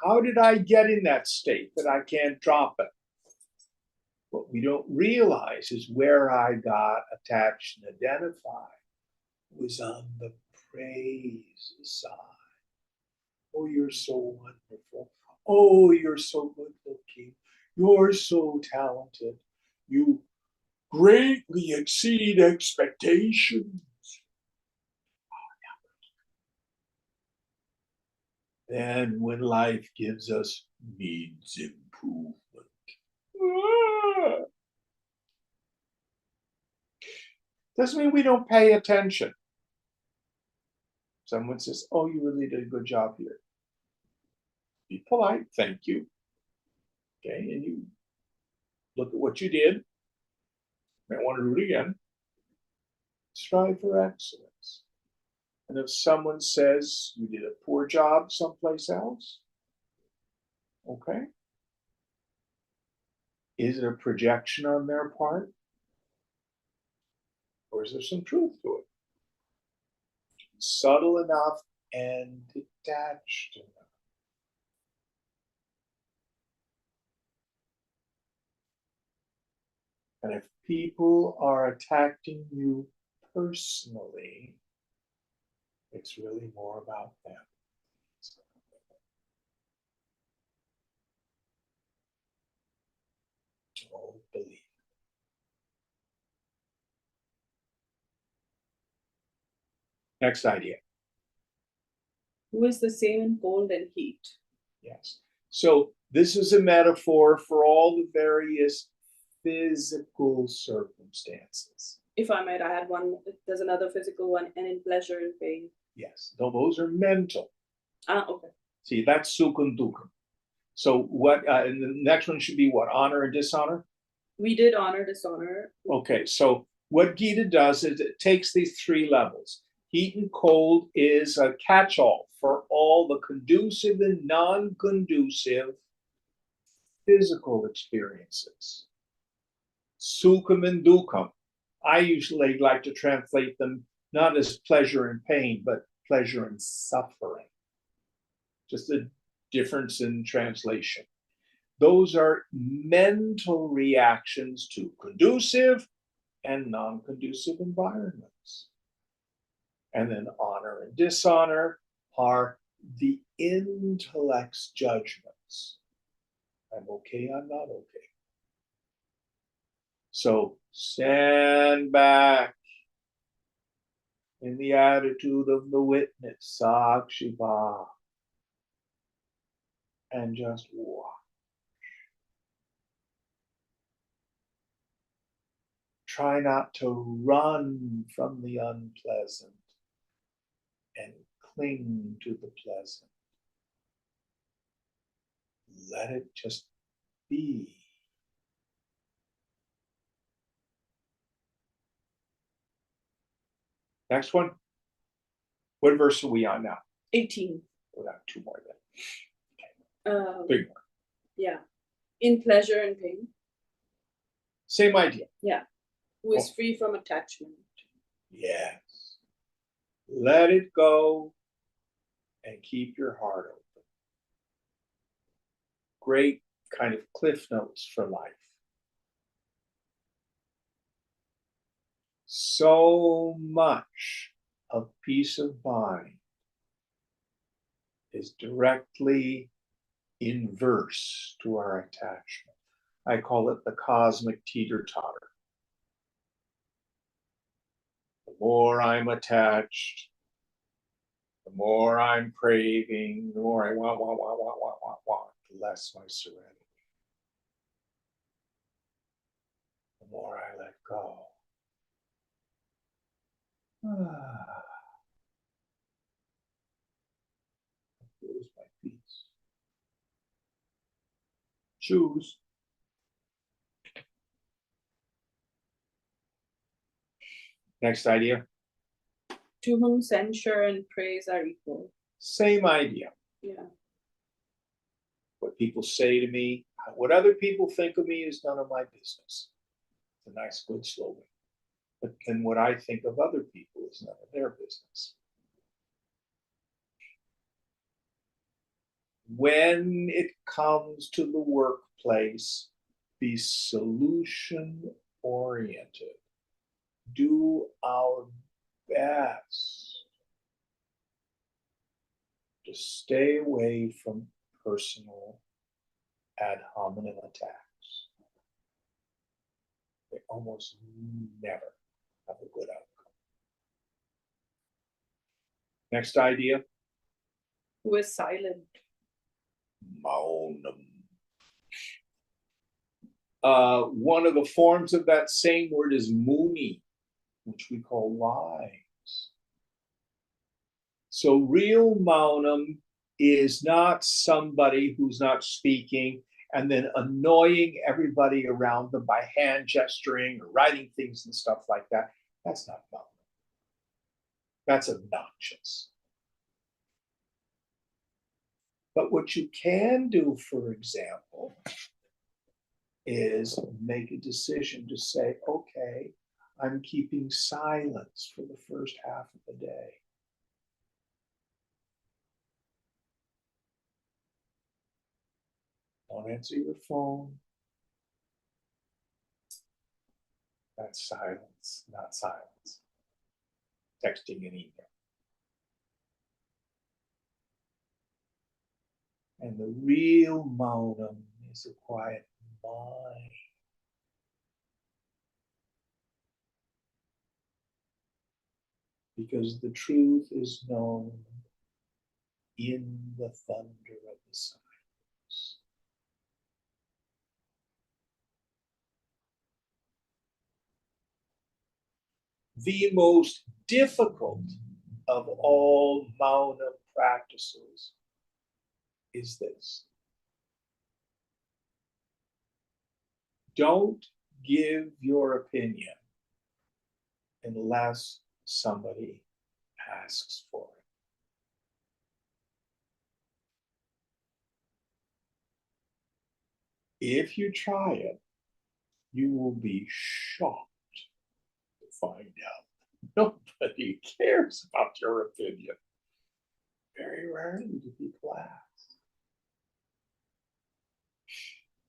How did I get in that state that I can't drop it? What we don't realize is where I got attached and identified was on the praise side. Oh, you're so wonderful. Oh, you're so good looking. You're so talented. You greatly exceed expectations. Then when life gives us needs improvement, doesn't mean we don't pay attention. Someone says, oh, you really did a good job here. Be polite, thank you. Okay, and you look at what you did. Might want to do it again. Strive for excellence. And if someone says you did a poor job someplace else, okay, is it a projection on their part? Or is there some truth to it? Subtle enough and detached enough. And if people are attacking you personally, it's really more about them. Don't believe. Next idea. Who is the same in cold and heat? Yes. So this is a metaphor for all the various physical circumstances. If I might add one, there's another physical one, and in pleasure and pain. Yes, though those are mental. Okay. See, that's sukha and dukkha. So what? And the next one should be what? Honor and dishonor. We did honor, dishonor. Okay, so what Gita does is it takes these three levels. Heat and cold is a catch-all for all the conducive and non-conducive physical experiences. Sukham and dukkam. I usually like to translate them not as pleasure and pain, but pleasure and suffering. Just a difference in translation. Those are mental reactions to conducive and non-conducive environments. And then honor and dishonor are the intellect's judgments. I'm okay, I'm not okay. So stand back in the attitude of the witness, Sakshiva, and just watch. Try not to run from the unpleasant and cling to the pleasant. Let it just be. Next one. What verse are we on now? 18. We'll have two more then. Big one. Yeah. In pleasure and pain. Same idea. Yeah. Who is free from attachment. Yes. Let it go and keep your heart open. Great kind of cliff notes for life. So much of peace of mind is directly inverse to our attachment. I call it the cosmic teeter-totter. The more I'm attached, the more I'm craving, the more I want, the less my serenity. The more I let go. Lose my peace. Choose. Next idea. To whom censure and praise are equal. Same idea. Yeah. What people say to me, what other people think of me is none of my business. It's a nice, good slogan. But then what I think of other people is none of their business. When it comes to the workplace, be solution oriented. Do our best to stay away from personal ad hominem attacks. They almost never have a good outcome. Next idea. Who is silent. Maunam. One of the forms of that same word is muni, which we call lies. So real maunam is not somebody who's not speaking and then annoying everybody around them by hand gesturing or writing things and stuff like that. That's not maunam. That's obnoxious. But what you can do, for example, is make a decision to say, okay, I'm keeping silence for the first half of the day. Don't answer your phone. That's silence, not silence. Texting and email. And the real Maunam is a quiet mind. Because the truth is known in the thunder of the silence. The most difficult of all Mauna practices is this. Don't give your opinion unless somebody asks for it. If you try it, you will be shocked to find out nobody cares about your opinion. Very rarely do people ask.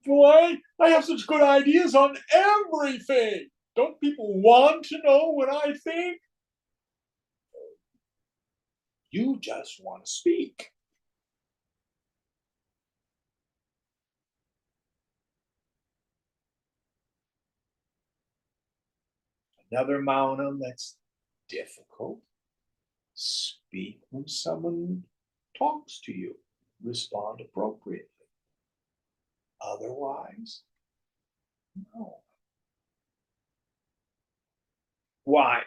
Boy, I have such good ideas on everything. Don't people want to know what I think? You just want to speak. Another Maunam that's difficult. Speak when someone talks to you. Respond appropriately. Otherwise, no. Why?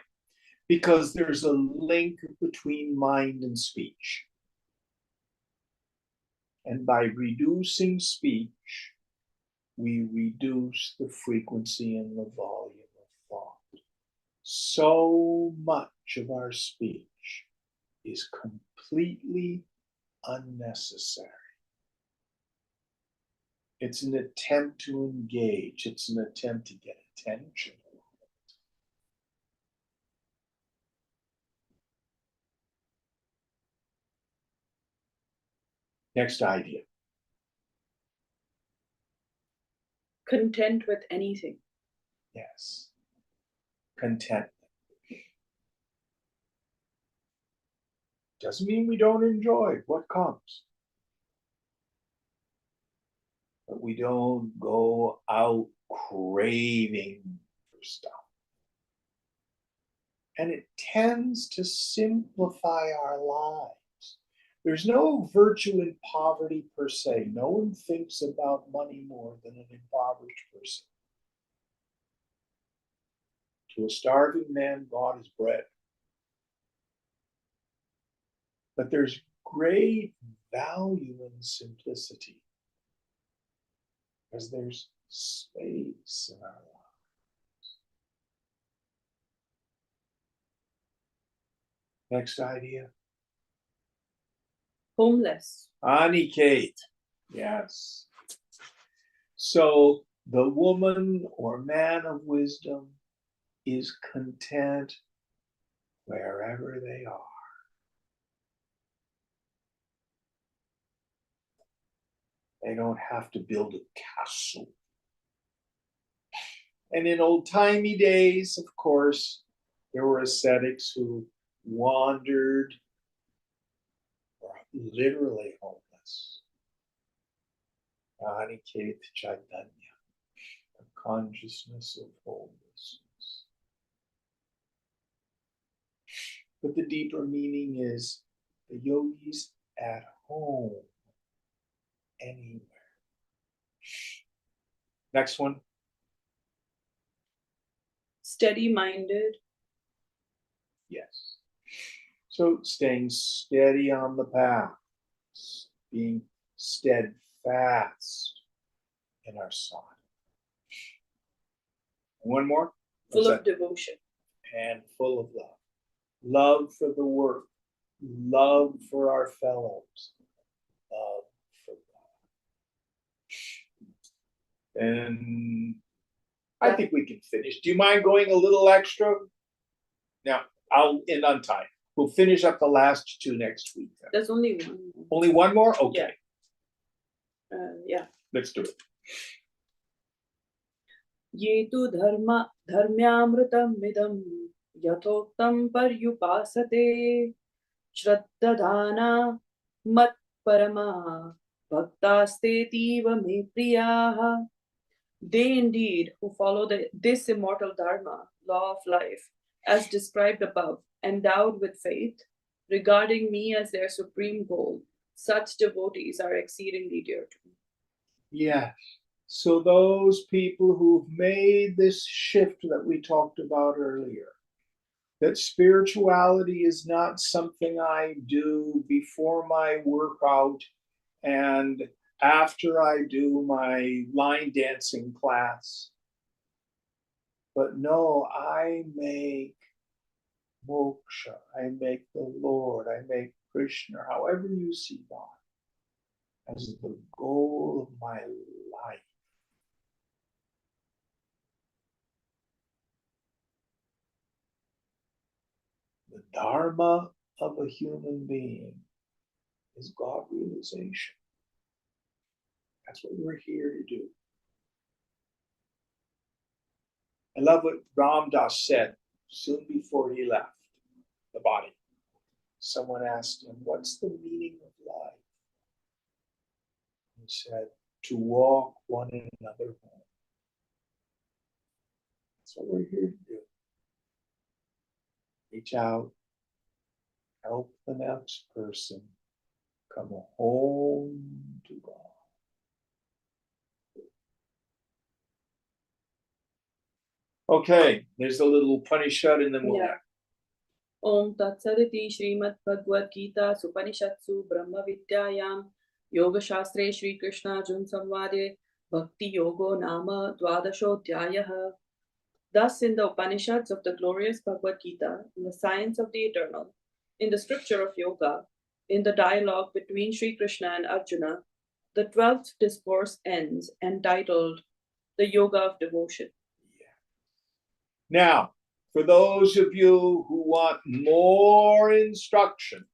Because there's a link between mind and speech. And by reducing speech, we reduce the frequency and the volume of thought. So much of our speech is completely unnecessary. It's an attempt to engage. It's an attempt to get attention. Next idea. Content with anything. Yes. Contentment. Doesn't mean we don't enjoy what comes. But we don't go out craving for stuff. And it tends to simplify our lives. There's no virtue in poverty per se. No one thinks about money more than an impoverished person. To a starving man, God is bread. But there's great value in simplicity because there's space in our lives. Next idea. Homeless. Aniket. Yes. So the woman or man of wisdom is content wherever they are. They don't have to build a castle. And in old-timey days, of course, there were ascetics who wandered, or literally homeless. Aniket Chaitanya, the consciousness of homelessness. But the deeper meaning is the yogi's at home, anywhere. Next one. Steady-minded. Yes. So staying steady on the path, being steadfast in our sadhana. One more. Full What's of that? devotion. And full of love. Love for the work, love for our fellows, love for God. And I think we can finish. Do you mind going a little extra? Now, I'll end on time. We'll finish up the last two next week. Then. There's only one. Only one more? Okay. Yeah. Let's do it. ये तु धर्म्यामृतमिदं यथोक्तं पर्युपासते श्रद्दधाना मत्परमा भक्तास्तेतीव मे प्रियाः. They indeed who follow this immortal dharma, law of life, as described above, endowed with faith, regarding me as their supreme goal, such devotees are exceedingly dear to me. Yes. So those people who've made this shift that we talked about earlier, that spirituality is not something I do before my workout and after I do my line dancing class. But no, I make moksha, I make the Lord, I make Krishna, however you see God, as the goal of my life. The dharma of a human being is God realization. That's what we're here to do. I love what Ram Das said soon before he left the body. Someone asked him, "What's the meaning of life?" He said, "To walk one another home." That's what we're here to do. Reach out, help the next person come home to God. Okay, there's a little Upanishad in the morning. Yeah. Om Tatsaditi Srimad Bhagwad Gita Supanishatsu Brahma Vidyayam Yoga Shastre Shri Krishna Arjun Samvade Bhakti Yogo Nama Dvadashodhyayah. Thus, in the Upanishads of the glorious Bhagwad Gita, in the science of the eternal, in the scripture of yoga, in the dialogue between Sri Krishna and Arjuna, the 12th discourse ends, entitled The Yoga of Devotion. Now, for those of you who want more instruction,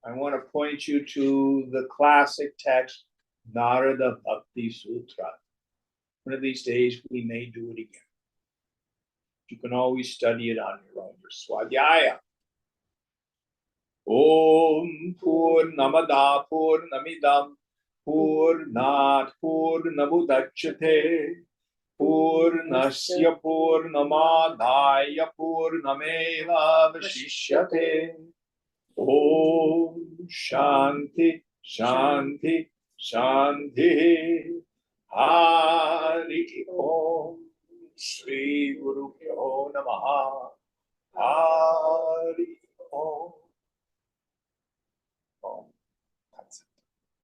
I want to point you to the classic text, Narada Bhakti Sutra. One of these days, we may do it again. You can always study it on your own, your swadhyaya. Om Purnamada Purnamidam Purnat Purnamudachyate Purnasya Purnamadaya Purnameva Vashishyate. Om Shanti Shanti Shanti. Hari Om. Shri Guru Pyo Namaha. Hari Om.